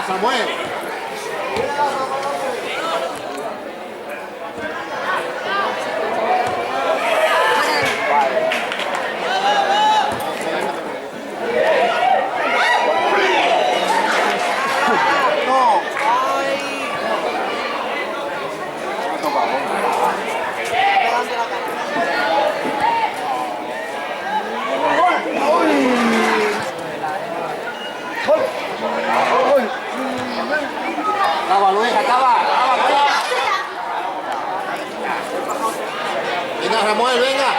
Samuel. Acaba, Luis, acaba. Venga, Samuel, venga.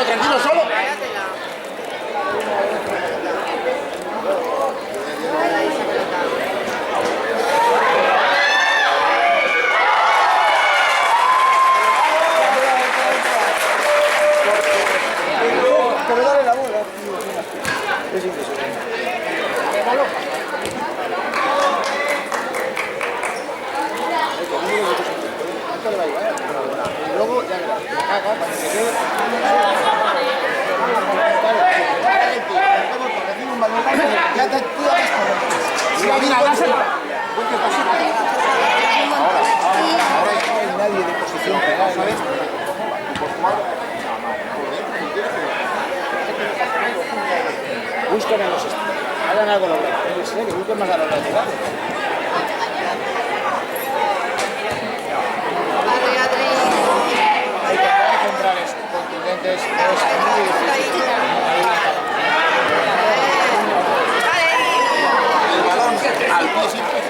Tranquilo, solo. Pero dale la bola. Es impresionante. Luego ya verás. Para que quede. Ya te cuidas con él. Mira, dásela. Ahora no hay nadie de posición pegada, ¿sabes? Buscan en los estilos. Hagan algo los laterales, que busquen más a los laterales. Hay que jugar centrales contundentes. Es muy difícil. El balón al pie siempre.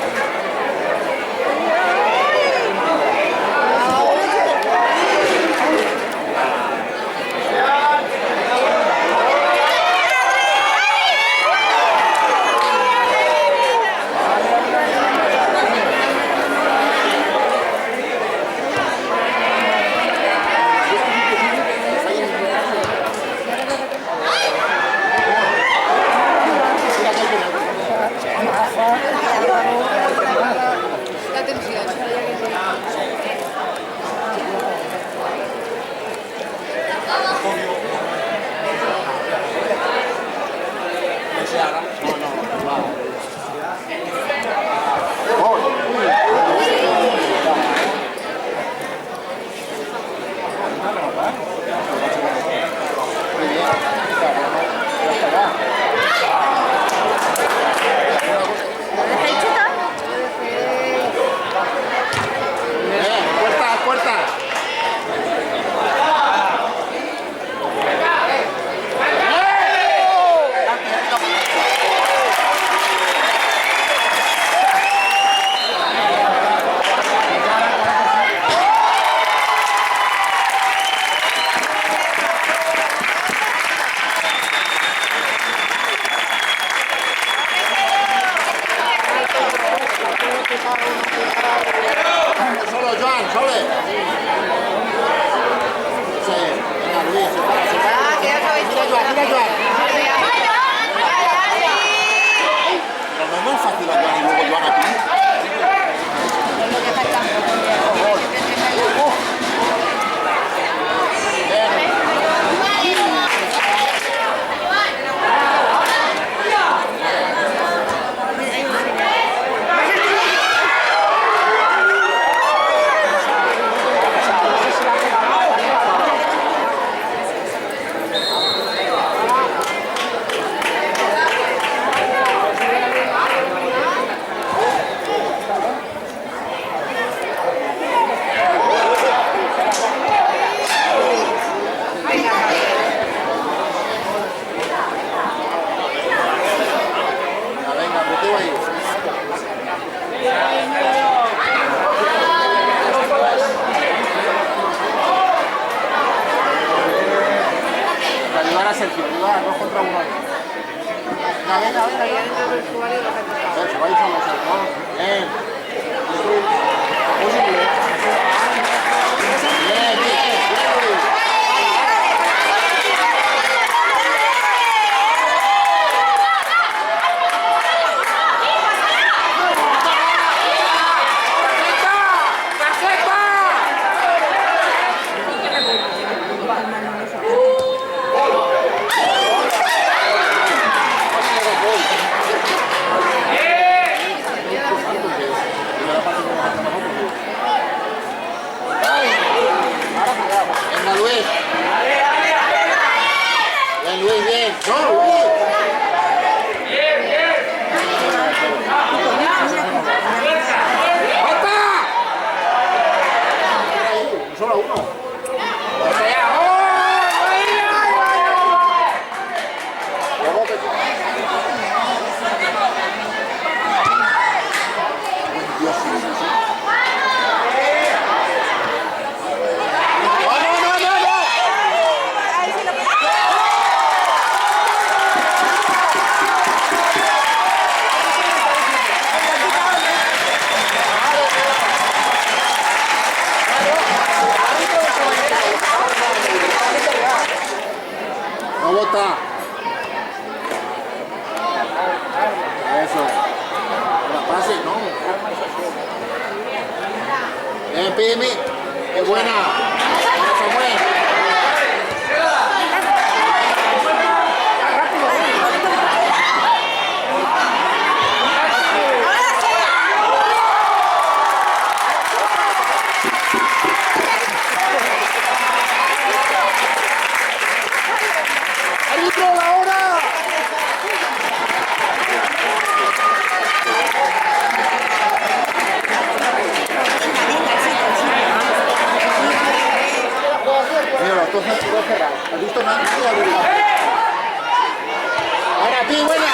Solo, Joan, solo. Venga, Luis, separa. Mira, Joan, mira, Joan. Pero no es muy fácil a Joan y luego Joan a ti. va, 2 contra 1. Venga. Se va a ir solo, ¿no? Bien. Venga, Luis. Bien, Luis, bien. ¡No, Luis! Solo uno. No bota. Eso. La pase, no. Bien, Pimi. Qué buena. Eso fue. ¿Has visto nada? Ahora, Pi, buena.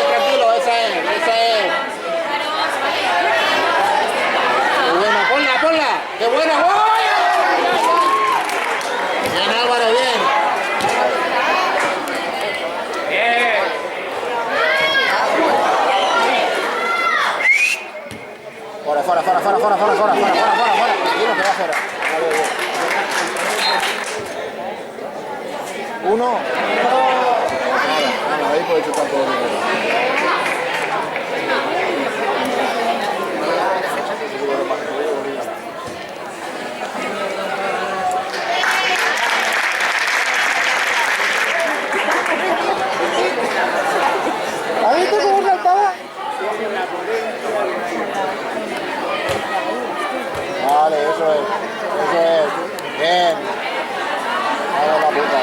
Tranquilo, esa es. Qué buena, ponla. Qué buena. Bien, Álvaro, bien. Fuera. Tranquilo, que va fuera. Uno. Bueno, ahí puede chutar todo el mundo. ¿Has visto cómo saltaba? Vale, eso es. Bien. Vale, la puta.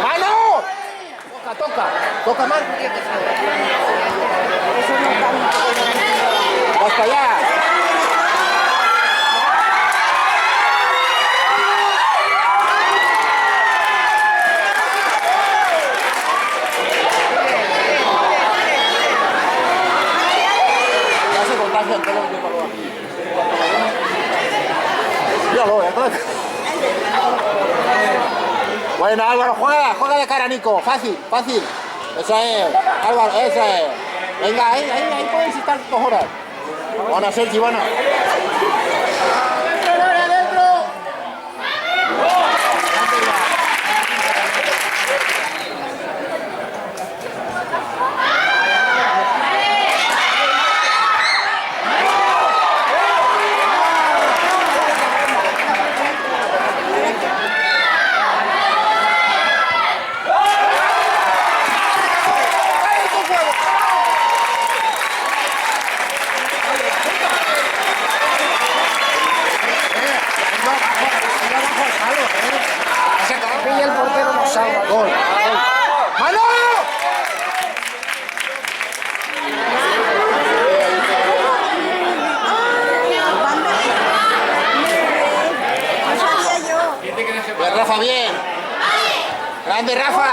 ¡Mano! Toca más. ¡Hasta allá! Ya se contagia el pelo que yo pago aquí. Míralo, Bueno, Álvaro, juega de cara, Nico. Fácil. Esa es. Álvaro, esa es. Venga, ahí puedes estar 2 horas. Bueno, Sergi, bueno. Y el portero nos salva. Gol. ¡Mano! Bien, Rafa, bien. Grande, Rafa.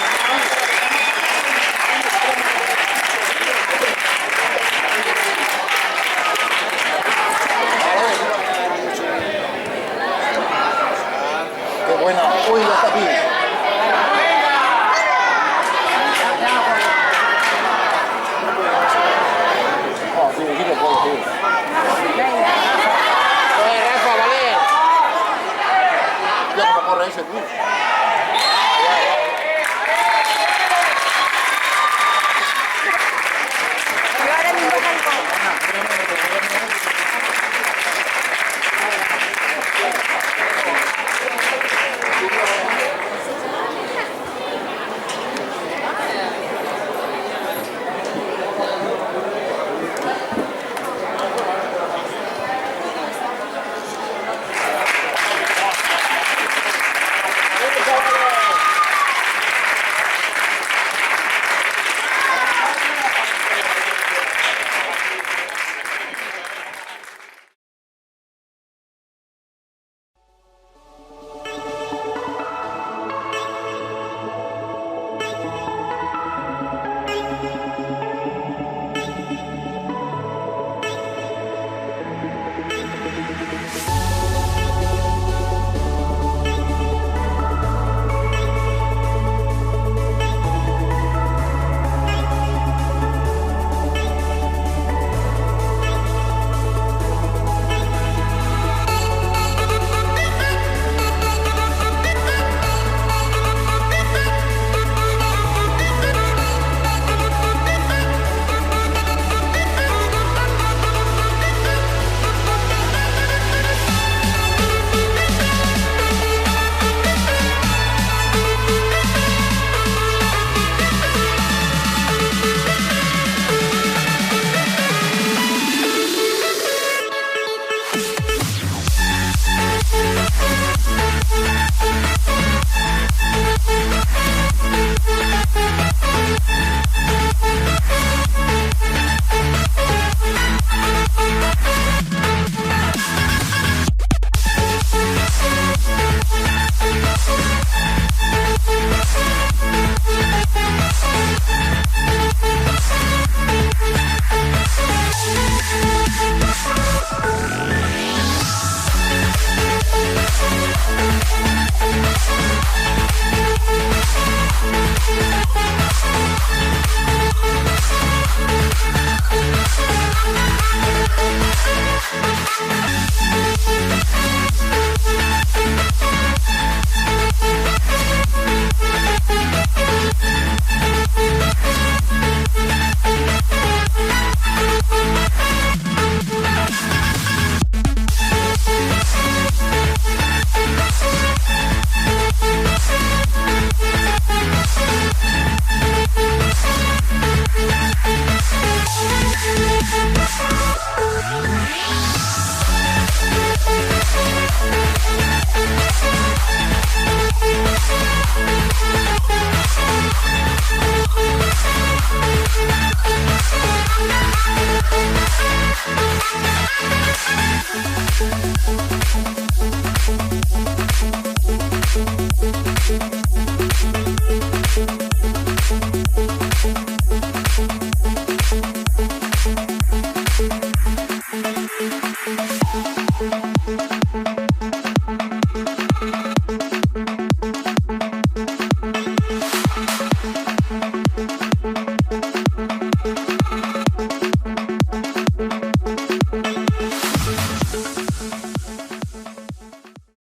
Gracias.